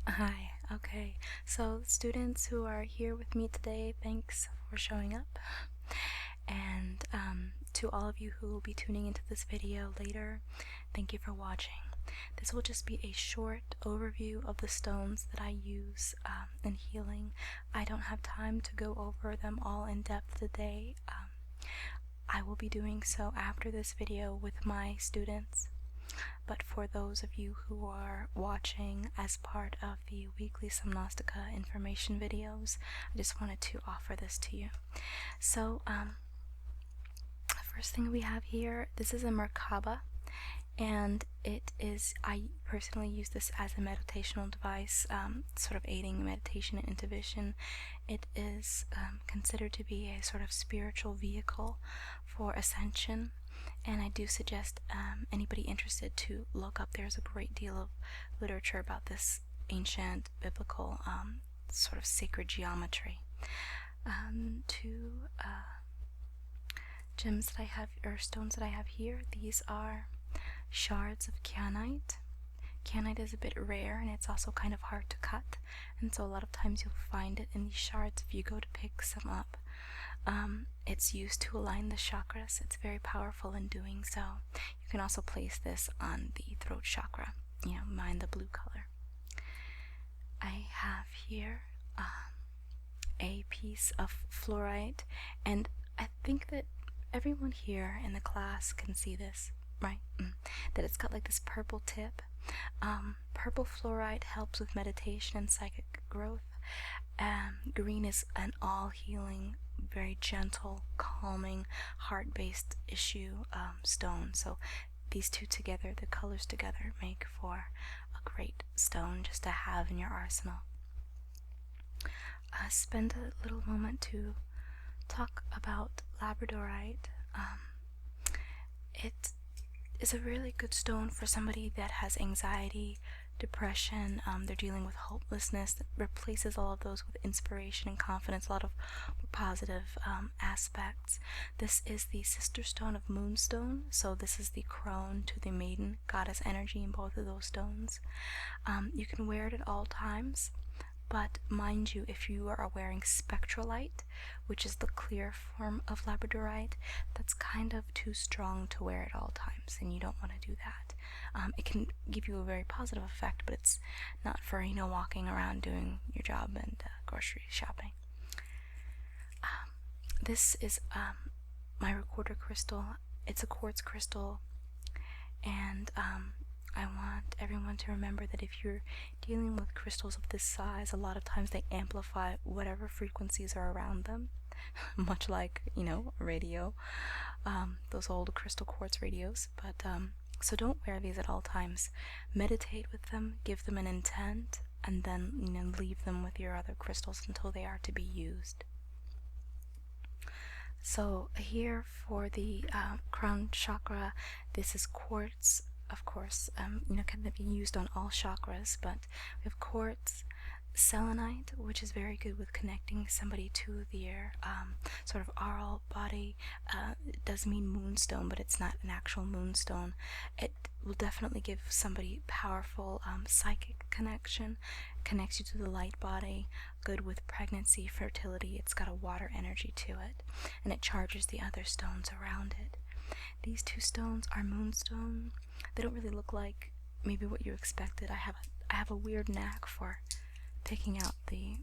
Hi, okay. So, students who are here with me today, thanks for showing up. And to all of you who will be tuning into this video later, thank you for watching. This will just be a short overview of the stones that I use in healing. I don't have time to go over them all in depth today. I will be doing so after this video with my students. But for those of you who are watching as part of the weekly Somnostica information videos, I just wanted to offer this to you. So, first thing we have here, this is a Merkaba, and I personally use this as a meditational device, sort of aiding meditation and intuition. It is considered to be a sort of spiritual vehicle for ascension. And I do suggest anybody interested to look up. There's a great deal of literature about this ancient biblical sort of sacred geometry. Two gems that I have, or stones that I have here, these are shards of kyanite. Kyanite is a bit rare and it's also kind of hard to cut, and so a lot of times you'll find it in these shards if you go to pick some up. It's used to align the chakras. It's very powerful in doing so. You can also place this on the throat chakra, mine the blue color. I have here a piece of fluorite, and I think that everyone here in the class can see this, right? That it's got like this purple tip. Purple fluorite helps with meditation and psychic growth. Green is an all-healing, very gentle, calming, heart-based issue stone. So these two together, the colors together, make for a great stone just to have in your arsenal. Spend a little moment to talk about Labradorite. It is a really good stone for somebody that has anxiety, depression, they're dealing with hopelessness. That replaces all of those with inspiration and confidence, a lot of positive aspects. This is the sister stone of moonstone, so this is the crone to the maiden goddess energy in both of those stones. You can wear it at all times, but mind you, if you are wearing spectralite, which is the clear form of Labradorite, that's kind of too strong to wear at all times, and you don't want to do that. It can give you a very positive effect, but it's not for, walking around doing your job and grocery shopping. This is my recorder crystal. It's a quartz crystal, and I want everyone to remember that if you're dealing with crystals of this size, a lot of times they amplify whatever frequencies are around them, much like, a radio, those old crystal quartz radios. But so don't wear these at all times. Meditate with them, give them an intent, and then leave them with your other crystals until they are to be used. So here for the crown chakra, this is quartz. Of course, can be used on all chakras, but we have quartz, selenite, which is very good with connecting somebody to their sort of aural body. It does mean moonstone, but it's not an actual moonstone. It will definitely give somebody powerful psychic connection, connects you to the light body, good with pregnancy, fertility. It's got a water energy to it, and it charges the other stones around it. These two stones are moonstone. They don't really look like maybe what you expected. I have a weird knack for picking out the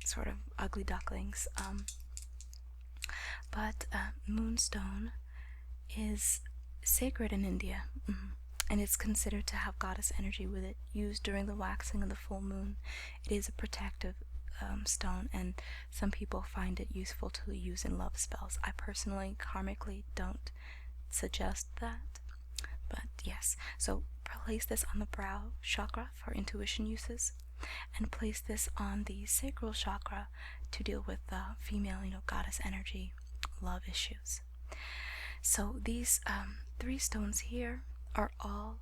sort of ugly ducklings. But moonstone is sacred in India, and it's considered to have goddess energy with it, used during the waxing of the full moon. It is a protective stone, and some people find it useful to use in love spells. I personally, karmically, don't suggest that. But yes, so place this on the brow chakra for intuition uses, and place this on the sacral chakra to deal with the female, goddess energy, love issues. So these three stones here are all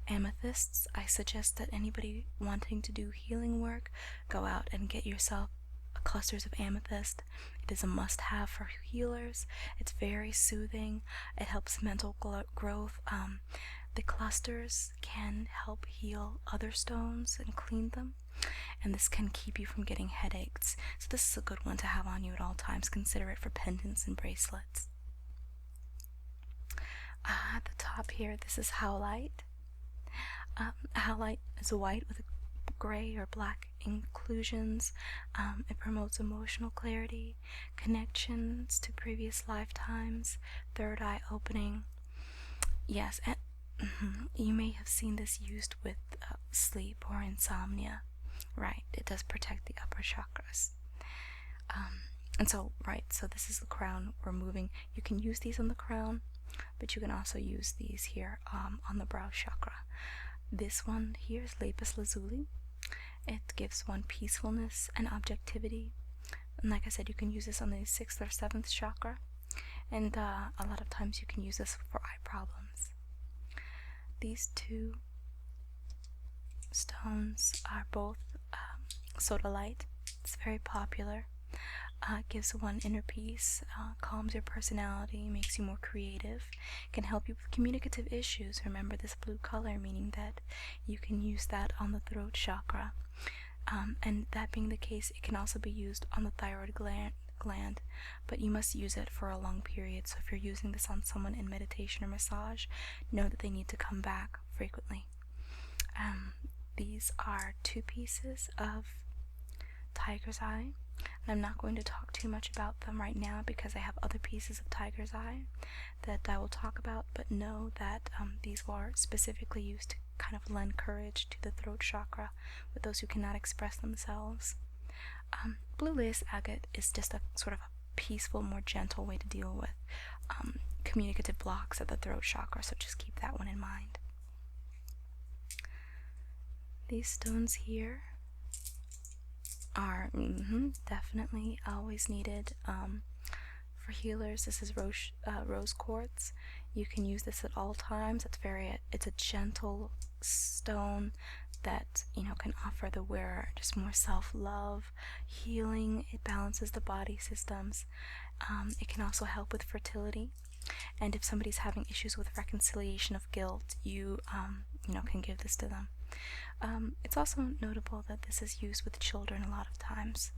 amethysts. I suggest that anybody wanting to do healing work, go out and get yourself clusters of amethyst. It is a must-have for healers. It's very soothing. It helps mental growth. The clusters can help heal other stones and clean them, and this can keep you from getting headaches. So this is a good one to have on you at all times. Consider it for pendants and bracelets. At the top here, this is howlite. Howlite is white with gray or black inclusions. It promotes emotional clarity, connections to previous lifetimes, third eye opening. Yes, and you may have seen this used with sleep or insomnia. Right, it does protect the upper chakras. So this is the crown we're moving. You can use these on the crown, but you can also use these here on the brow chakra. This one here is lapis lazuli. It gives one peacefulness and objectivity. And like I said, you can use this on the 6th or 7th chakra. And a lot of times you can use this for eye problems. These two stones are both Sodalite. It's very popular. Gives one inner peace, calms your personality, makes you more creative, can help you with communicative issues. Remember this blue color, meaning that you can use that on the throat chakra. And that being the case, it can also be used on the thyroid gland, but you must use it for a long period. So if you're using this on someone in meditation or massage, know that they need to come back frequently. These are 2 pieces of tiger's eye. I'm not going to talk too much about them right now because I have other pieces of tiger's eye that I will talk about, but know that these were specifically used to kind of lend courage to the throat chakra with those who cannot express themselves. Blue lace agate is just a sort of a peaceful, more gentle way to deal with communicative blocks at the throat chakra, so just keep that one in mind. These stones here are definitely always needed for healers. This is rose quartz. You can use this at all times. It's a gentle stone that can offer the wearer just more self-love, healing. It balances the body systems. It can also help with fertility, and if somebody's having issues with reconciliation of guilt, you can give this to them. It's also notable that this is used with children a lot of times.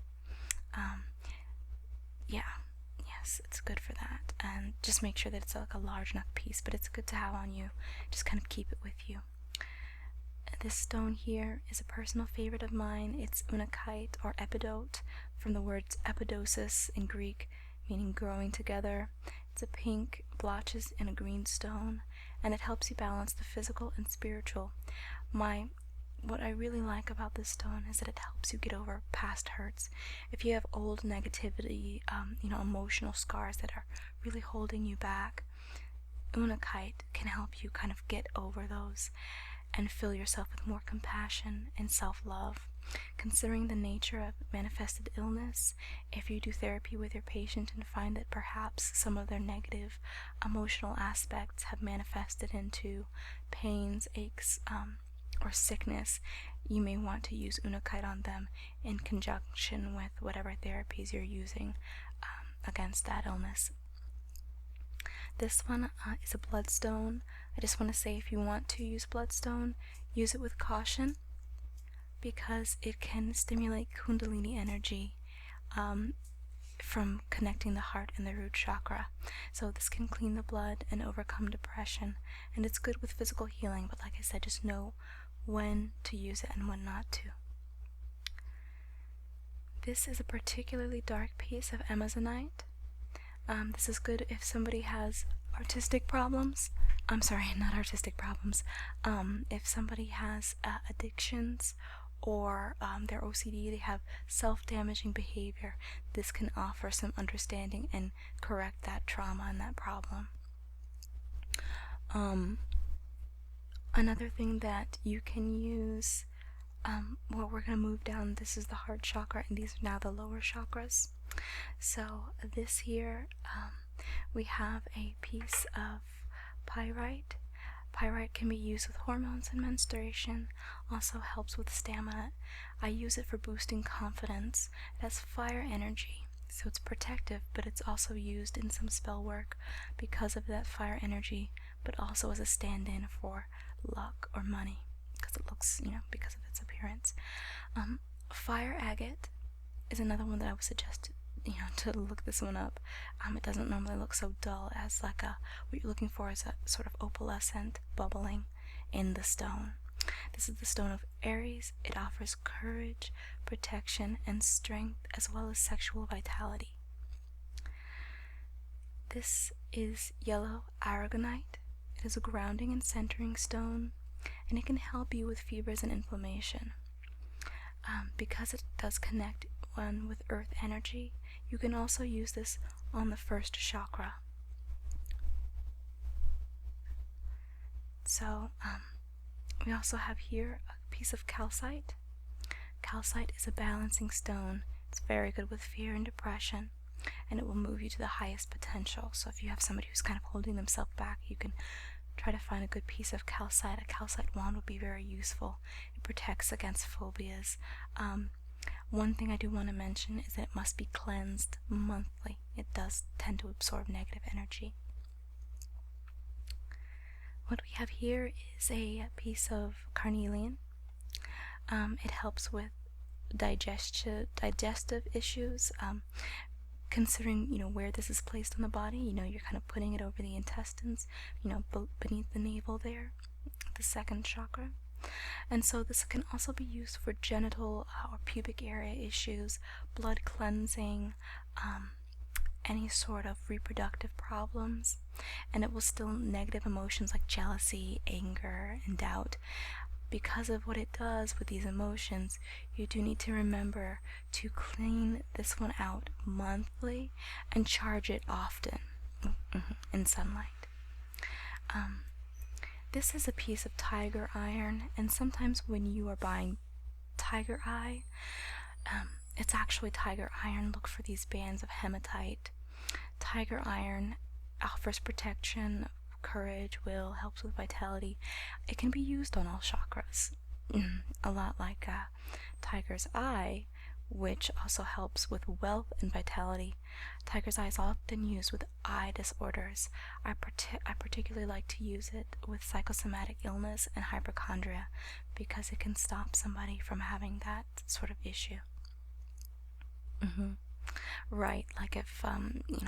Yes, it's good for that. And just make sure that it's like a large enough piece, but it's good to have on you. Just kind of keep it with you. This stone here is a personal favorite of mine. It's unakite or epidote, from the words epidosis in Greek, meaning growing together. It's a pink, blotches in a green stone, and it helps you balance the physical and spiritual. What I really like about this stone is that it helps you get over past hurts. If you have old negativity, emotional scars that are really holding you back, unakite can help you kind of get over those and fill yourself with more compassion and self-love. Considering the nature of manifested illness, if you do therapy with your patient and find that perhaps some of their negative emotional aspects have manifested into pains, aches, or sickness, you may want to use unakite on them in conjunction with whatever therapies you're using against that illness. This one is a bloodstone. I just want to say, if you want to use bloodstone, use it with caution, because it can stimulate kundalini energy from connecting the heart and the root chakra. So this can clean the blood and overcome depression, and it's good with physical healing, but like I said, just know when to use it and when not to. This is a particularly dark piece of amazonite. This is good if somebody has artistic problems. I'm sorry, not artistic problems. If somebody has addictions, or their OCD, they have self-damaging behavior, this can offer some understanding and correct that trauma and that problem. Another thing that you can use, we're going to move down. This is the heart chakra, and these are now the lower chakras. So this here, we have a piece of pyrite. Pyrite can be used with hormones and menstruation, also helps with stamina. I use it for boosting confidence. It has fire energy, so it's protective, but it's also used in some spell work because of that fire energy. but also as a stand-in for luck or money, because it looks, because of its appearance. Fire agate is another one that I would suggest, to look this one up. It doesn't normally look so dull, as like what you're looking for is a sort of opalescent bubbling in the stone. This is the stone of Aries. It offers courage, protection, and strength, as well as sexual vitality. This is yellow aragonite. It is a grounding and centering stone, and it can help you with fevers and inflammation. Because it does connect one with earth energy, you can also use this on the first chakra. So, we also have here a piece of calcite. Calcite is a balancing stone. It's very good with fear and depression, and it will move you to the highest potential. So if you have somebody who's kind of holding themselves back, you can try to find a good piece of calcite. A calcite wand would be very useful. It protects against phobias. One thing I do want to mention is that it must be cleansed monthly. It does tend to absorb negative energy. What we have here is a piece of carnelian. It helps with digestive issues. Considering, where this is placed on the body, you're kind of putting it over the intestines, beneath the navel there, the second chakra. And so this can also be used for genital or pubic area issues, blood cleansing, any sort of reproductive problems, and it will still negative emotions like jealousy, anger, and doubt. Because of what it does with these emotions, you do need to remember to clean this one out monthly and charge it often in sunlight. This is a piece of tiger iron, and sometimes when you are buying tiger eye, it's actually tiger iron. Look for these bands of hematite. Tiger iron offers protection, courage, will, helps with vitality. It can be used on all chakras, a lot like tiger's eye, which also helps with wealth and vitality. Tiger's eye is often used with eye disorders. I particularly like to use it with psychosomatic illness and hypochondria, because it can stop somebody from having that sort of issue. Right, like if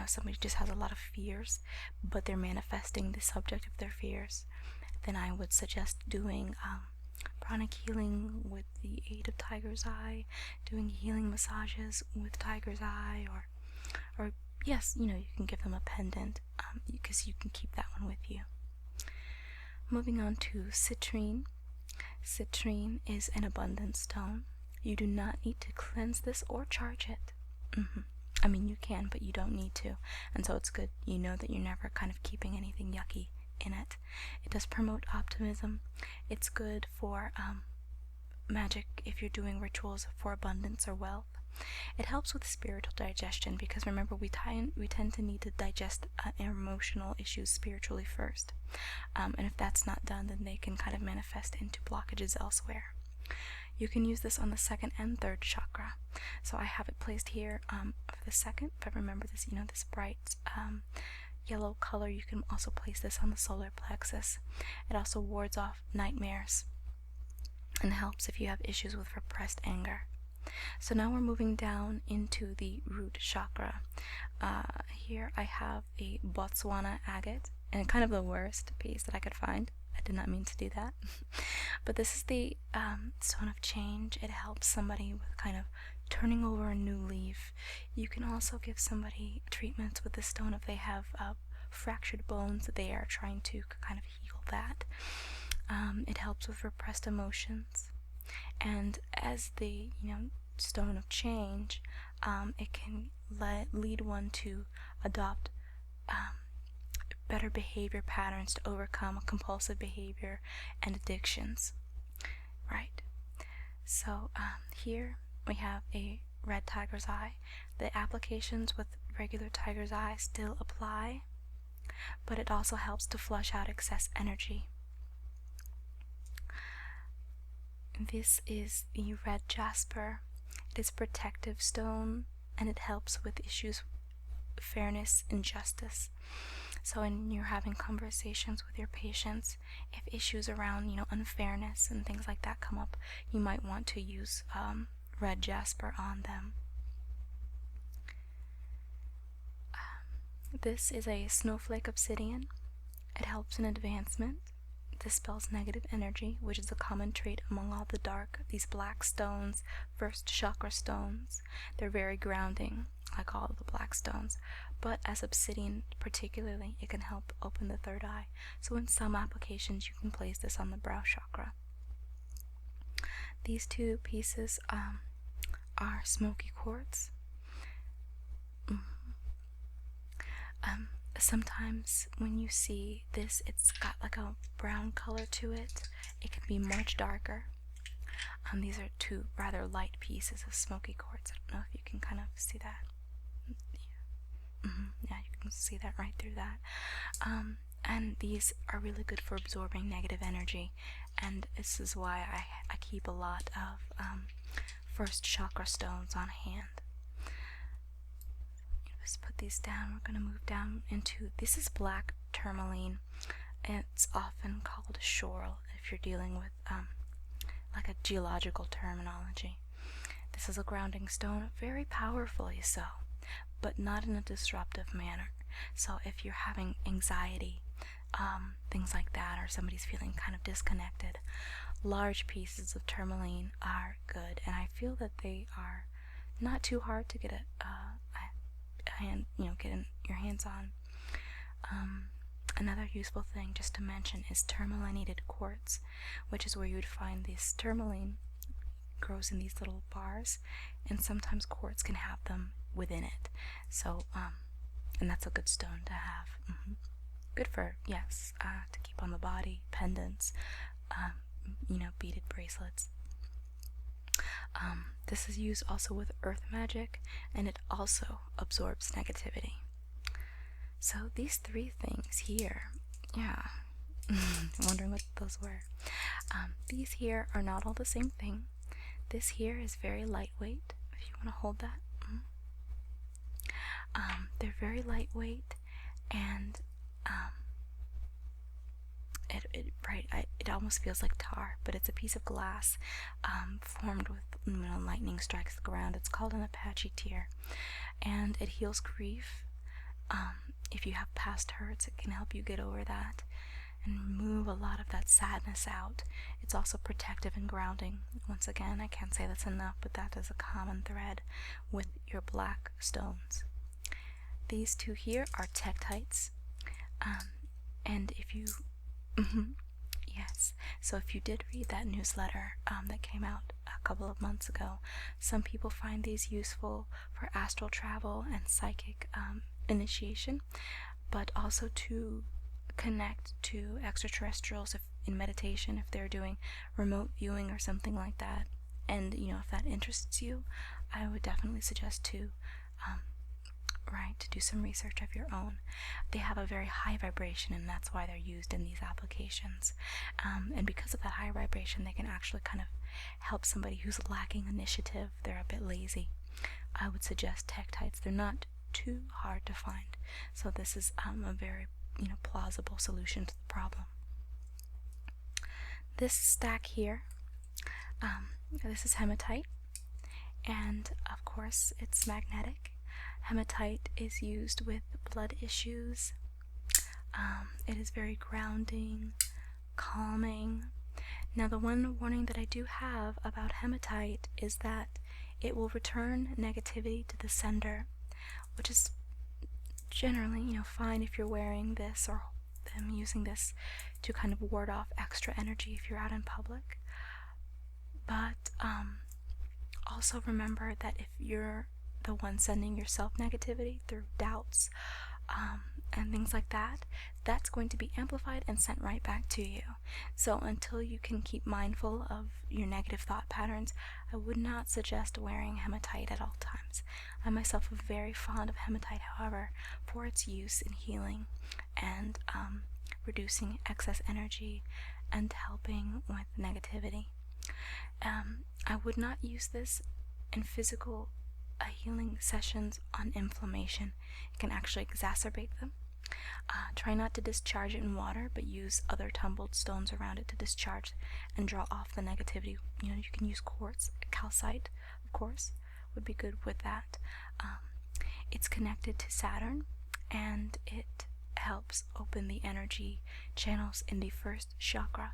somebody just has a lot of fears, but they're manifesting the subject of their fears, then I would suggest doing pranic healing with the aid of tiger's eye, doing healing massages with tiger's eye, or yes, you can give them a pendant, because you can keep that one with you. Moving on to citrine. Citrine is an abundant stone. You do not need to cleanse this or charge it. I mean, you can, but you don't need to, and so it's good that you're never kind of keeping anything yucky in it. It does promote optimism. It's good for magic if you're doing rituals for abundance or wealth. It helps with spiritual digestion, because remember, we tend to need to digest our emotional issues spiritually first, and if that's not done, then they can kind of manifest into blockages elsewhere. You can use this on the second and third chakra. So I have it placed here for the second, but remember this, this bright yellow color. You can also place this on the solar plexus. It also wards off nightmares and helps if you have issues with repressed anger. So now we're moving down into the root chakra. Here I have a Botswana agate, and kind of the worst piece that I could find. I did not mean to do that. But this is the stone of change. It helps somebody with kind of turning over a new leaf. You can also give somebody treatments with this stone if they have fractured bones that they are trying to kind of heal that. It helps with repressed emotions. And as the stone of change, it can lead one to adopt better behavior patterns to overcome compulsive behavior and addictions. Right. So here we have a red tiger's eye. The applications with regular tiger's eye still apply, but it also helps to flush out excess energy. This is the red jasper. It is a protective stone, and it helps with issues of fairness and justice. So when you're having conversations with your patients, if issues around, unfairness and things like that come up, you might want to use red jasper on them. This is a snowflake obsidian. It helps in advancement, dispels negative energy, which is a common trait among all these black stones, first chakra stones. They're very grounding, like all of the black stones, but as obsidian particularly, it can help open the third eye. So in some applications, you can place this on the brow chakra. These two pieces are smoky quartz. Sometimes when you see this, it's got like a brown color to it. It can be much darker. These are two rather light pieces of smoky quartz. I don't know if you can kind of see that. Yeah, you can see that right through that. And these are really good for absorbing negative energy, and this is why I keep a lot of first chakra stones on hand. Just put these down. We're going to move down into, this is black tourmaline. It's often called schorl if you're dealing with like a geological terminology. This is a grounding stone, very powerfully so, but not in a disruptive manner. So if you're having anxiety, things like that, or somebody's feeling kind of disconnected, large pieces of tourmaline are good, and I feel that they are not too hard to get get your hands on. Another useful thing just to mention is tourmalinated quartz, which is where you would find this tourmaline grows in these little bars, and sometimes quartz can have them within it. So, and that's a good stone to have. Good for, yes, to keep on the body, pendants, beaded bracelets. This is used also with earth magic, and it also absorbs negativity. So these three things here, yeah, I'm wondering what those were. These here are not all the same thing. This here is very lightweight, if you want to hold that. They're very lightweight, and it almost feels like tar, but it's a piece of glass formed with lightning strikes the ground. It's called an Apache tear, and it heals grief. If you have past hurts, it can help you get over that and move a lot of that sadness out. It's also protective and grounding. Once again, I can't say that's enough, but that is a common thread with your black stones. These two here are tektites, and if you yes, so if you did read that newsletter that came out a couple of months ago, some people find these useful for astral travel and psychic initiation, but also to connect to extraterrestrials in meditation, if they're doing remote viewing or something like that. And if that interests you, I would definitely suggest to do some research of your own. They have a very high vibration, and that's why they're used in these applications. And because of that high vibration, they can actually kind of help somebody who's lacking initiative. They're a bit lazy. I would suggest tektites. They're not too hard to find, so this is a very plausible solution to the problem. This stack here, this is hematite, and of course it's magnetic. Hematite is used with blood issues. It is very grounding, calming. Now, the one warning that I do have about hematite is that it will return negativity to the sender, which is generally, fine if you're wearing this or them using this to kind of ward off extra energy if you're out in public. But also remember that if you're the one sending yourself negativity through doubts and things like that, that's going to be amplified and sent right back to you. So until you can keep mindful of your negative thought patterns, I would not suggest wearing hematite at all times. I myself am very fond of hematite, however, for its use in healing and reducing excess energy and helping with negativity. I would not use this in physical healing sessions on inflammation. It can actually exacerbate them. Try not to discharge it in water, but use other tumbled stones around it to discharge and draw off the negativity. You know, you can use quartz, calcite, of course, would be good with that. It's connected to Saturn, and it helps open the energy channels in the first chakra.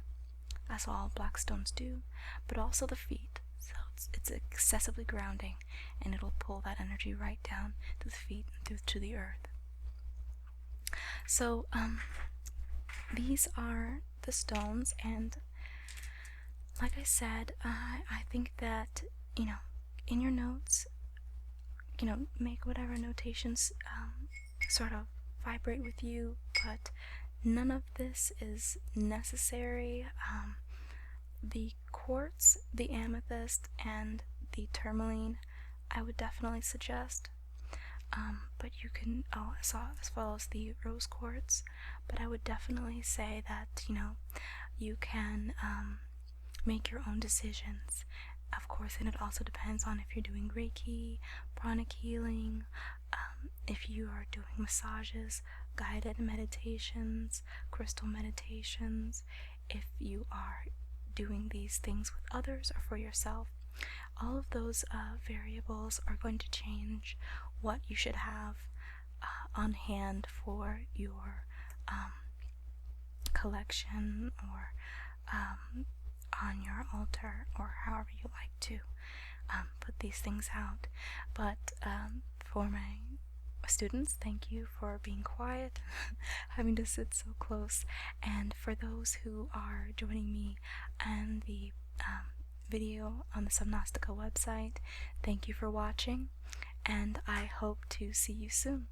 That's what all black stones do, but also the feet. So it's excessively grounding, and it'll pull that energy right down to the feet and through to the earth. So these are the stones, and like I said, I think that, you know, in your notes, you know, make whatever notations sort of vibrate with you, but none of this is necessary. The quartz, the amethyst, and the tourmaline I would definitely suggest, but you can, as well as the rose quartz, but I would definitely say that, you know, you can make your own decisions, of course, and it also depends on if you're doing Reiki, pranic healing, if you are doing massages, guided meditations, crystal meditations, if you are doing these things with others or for yourself. All of those variables are going to change what you should have on hand for your collection, or on your altar, or however you like to put these things out. But for my students, thank you for being quiet, having to sit so close, and for those who are joining me and the video on the Somnostica website, thank you for watching, and I hope to see you soon.